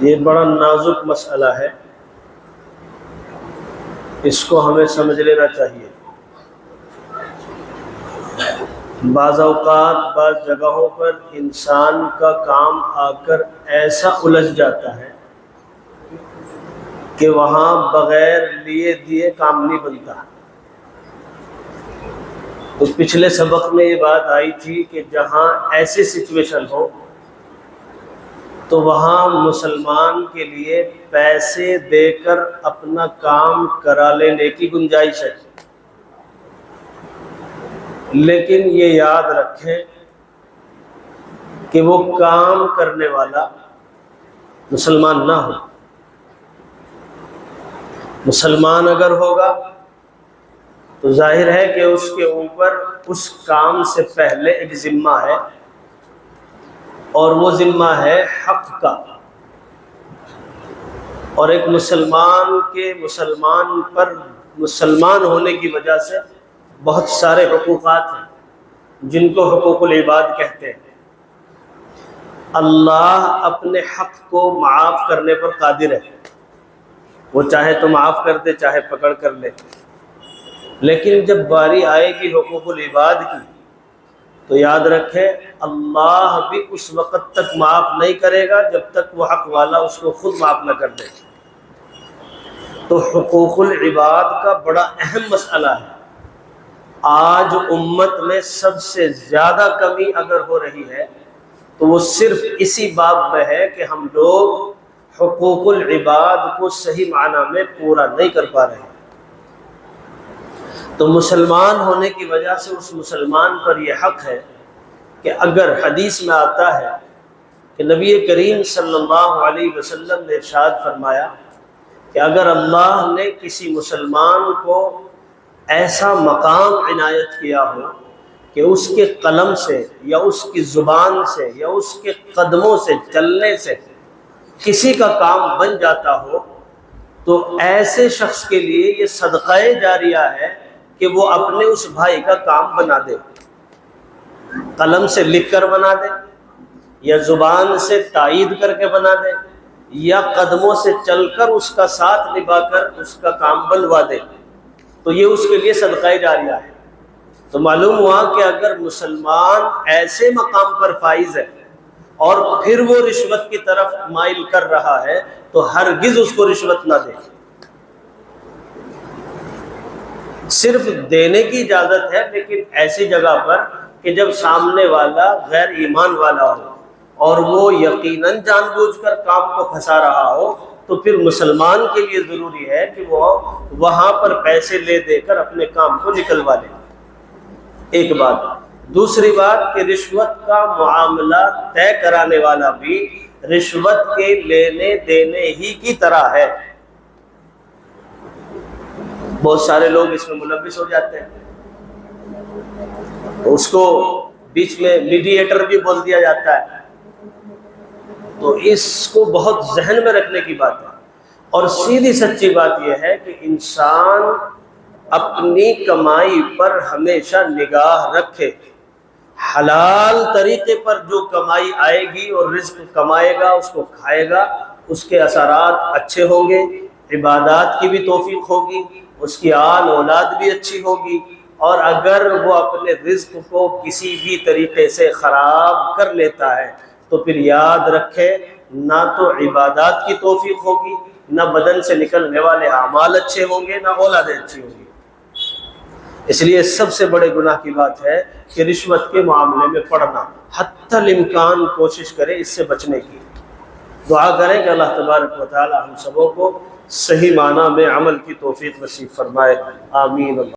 یہ بڑا نازک مسئلہ ہے، اس کو ہمیں سمجھ لینا چاہیے۔ بعض اوقات بعض جگہوں پر انسان کا کام آ کر ایسا الجھ جاتا ہے کہ وہاں بغیر لیے دیے کام نہیں بنتا۔ تو پچھلے سبق میں یہ بات آئی تھی کہ جہاں ایسی سچویشن ہو تو وہاں مسلمان کے لیے پیسے دے کر اپنا کام کرا لینے کی گنجائش ہے، لیکن یہ یاد رکھیں کہ وہ کام کرنے والا مسلمان نہ ہو۔ مسلمان اگر ہوگا تو ظاہر ہے کہ اس کے اوپر اس کام سے پہلے ایک ذمہ ہے، اور وہ ذمہ ہے حق کا، اور ایک مسلمان کے مسلمان ہونے کی وجہ سے بہت سارے حقوقات ہیں جن کو حقوق العباد کہتے ہیں۔ اللہ اپنے حق کو معاف کرنے پر قادر ہے، وہ چاہے تو معاف کر دے، چاہے پکڑ کر لے، لیکن جب باری آئے گی حقوق العباد کی تو یاد رکھیں اللہ بھی اس وقت تک معاف نہیں کرے گا جب تک وہ حق والا اس کو خود معاف نہ کر دے۔ تو حقوق العباد کا بڑا اہم مسئلہ ہے۔ آج امت میں سب سے زیادہ کمی اگر ہو رہی ہے تو وہ صرف اسی باب میں ہے کہ ہم لوگ حقوق العباد کو صحیح معنی میں پورا نہیں کر پا رہے۔ تو مسلمان ہونے کی وجہ سے اس مسلمان پر یہ حق ہے کہ اگر حدیث میں آتا ہے کہ نبی کریم صلی اللہ علیہ وسلم نے ارشاد فرمایا کہ اگر اللہ نے کسی مسلمان کو ایسا مقام عنایت کیا ہو کہ اس کے قلم سے یا اس کی زبان سے یا اس کے قدموں سے چلنے سے کسی کا کام بن جاتا ہو، تو ایسے شخص کے لیے یہ صدقہ جاریہ ہے کہ وہ اپنے اس بھائی کا کام بنا دے، قلم سے لکھ کر بنا دے، یا زبان سے تائید کر کے بنا دے، یا قدموں سے چل کر اس کا ساتھ نبھا کر اس کا کام بنوا دے، تو یہ اس کے لیے صدقہ جاریہ ہے۔ تو معلوم ہوا کہ اگر مسلمان ایسے مقام پر فائز ہے اور پھر وہ رشوت کی طرف مائل کر رہا ہے تو ہرگز اس کو رشوت نہ دے۔ صرف دینے کی اجازت ہے، لیکن ایسی جگہ پر کہ جب سامنے والا غیر ایمان والا ہو اور وہ یقیناً جان بوجھ کر کام کو پھنسا رہا ہو، تو پھر مسلمان کے لیے ضروری ہے کہ وہ وہاں پر پیسے لے دے کر اپنے کام کو نکلوا لے۔ ایک بات۔ دوسری بات کہ رشوت کا معاملہ طے کرانے والا بھی رشوت کے لینے دینے ہی کی طرح ہے۔ بہت سارے لوگ اس میں ملوث ہو جاتے ہیں، اس کو بیچ میں میڈیٹر بھی بول دیا جاتا ہے۔ تو اس کو بہت ذہن میں رکھنے کی بات ہے، اور سیدھی سچی بات یہ ہے کہ انسان اپنی کمائی پر ہمیشہ نگاہ رکھے۔ حلال طریقے پر جو کمائی آئے گی اور رزق کمائے گا، اس کو کھائے گا، اس کے اثرات اچھے ہوں گے، عبادات کی بھی توفیق ہوگی، اس کی آل اولاد بھی اچھی ہوگی۔ اور اگر وہ اپنے رزق کو کسی بھی طریقے سے خراب کر لیتا ہے تو پھر یاد رکھے نہ تو عبادات کی توفیق ہوگی، نہ بدن سے نکلنے والے اعمال اچھے ہوں گے، نہ اولادیں اچھی ہوں گی۔ اس لیے سب سے بڑے گناہ کی بات ہے کہ رشوت کے معاملے میں پڑنا، حتی الامکان کوشش کرے اس سے بچنے کی۔ دعا کریں کہ اللہ تبارک و تعالی ہم سبوں کو صحیح معنی میں عمل کی توفیق نصیب فرمائے، آمین۔